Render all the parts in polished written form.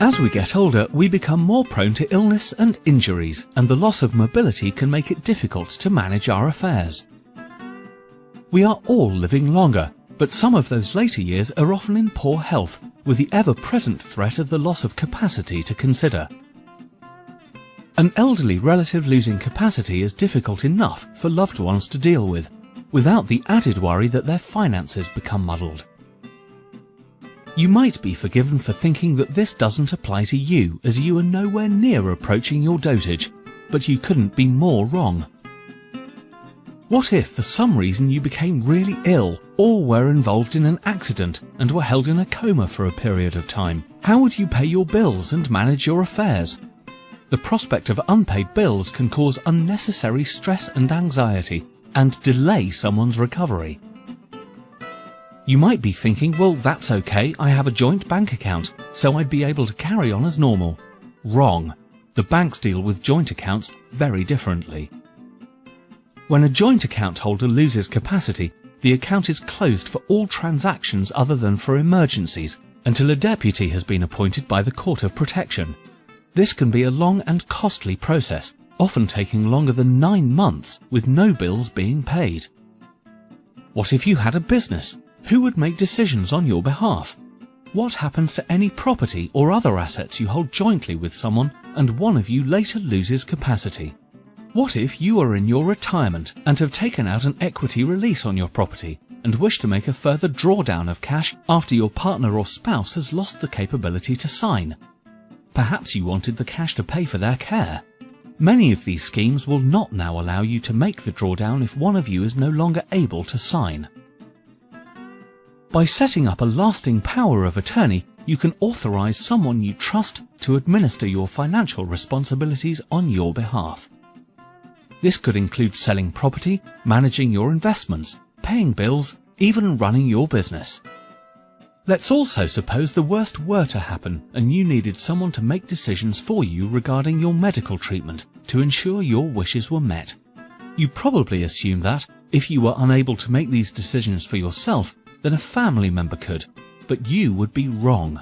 As we get older, we become more prone to illness and injuries, and the loss of mobility can make it difficult to manage our affairs. We are all living longer, but some of those later years are often in poor health, with the ever-present threat of the loss of capacity to consider. An elderly relative losing capacity is difficult enough for loved ones to deal with, without the added worry that their finances become muddled. You might be forgiven for thinking that this doesn't apply to you, as you are nowhere near approaching your dotage, but you couldn't be more wrong. What if for some reason you became really ill, or were involved in an accident and were held in a coma for a period of time? How would you pay your bills and manage your affairs? The prospect of unpaid bills can cause unnecessary stress and anxiety, and delay someone's recovery. You might be thinking, well, that's okay, I have a joint bank account, so I'd be able to carry on as normal. Wrong. The banks deal with joint accounts very differently. When a joint account holder loses capacity, the account is closed for all transactions other than for emergencies, until a deputy has been appointed by the Court of Protection. This can be a long and costly process, often taking longer than 9 months, with no bills being paid. What if you had a business? Who would make decisions on your behalf? What happens to any property or other assets you hold jointly with someone and one of you later loses capacity? What if you are in your retirement and have taken out an equity release on your property and wish to make a further drawdown of cash after your partner or spouse has lost the capability to sign? Perhaps you wanted the cash to pay for their care. Many of these schemes will not now allow you to make the drawdown if one of you is no longer able to sign. By setting up a lasting power of attorney, you can authorize someone you trust to administer your financial responsibilities on your behalf. This could include selling property, managing your investments, paying bills, even running your business. Let's also suppose the worst were to happen and you needed someone to make decisions for you regarding your medical treatment to ensure your wishes were met. You probably assume that, if you were unable to make these decisions for yourself, then a family member could, but you would be wrong.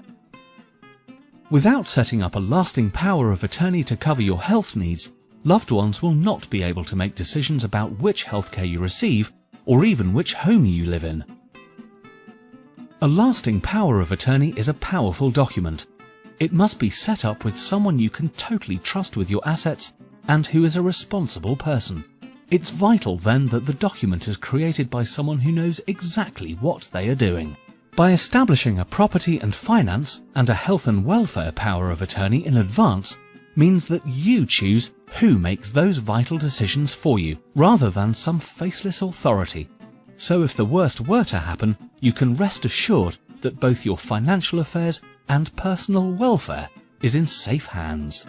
Without setting up a lasting power of attorney to cover your health needs, loved ones will not be able to make decisions about which healthcare you receive, or even which home you live in. A lasting power of attorney is a powerful document. It must be set up with someone you can totally trust with your assets and who is a responsible person. It's vital then that the document is created by someone who knows exactly what they are doing. By establishing a property and finance and a health and welfare power of attorney in advance means that you choose who makes those vital decisions for you, rather than some faceless authority. So if the worst were to happen, you can rest assured that both your financial affairs and personal welfare is in safe hands.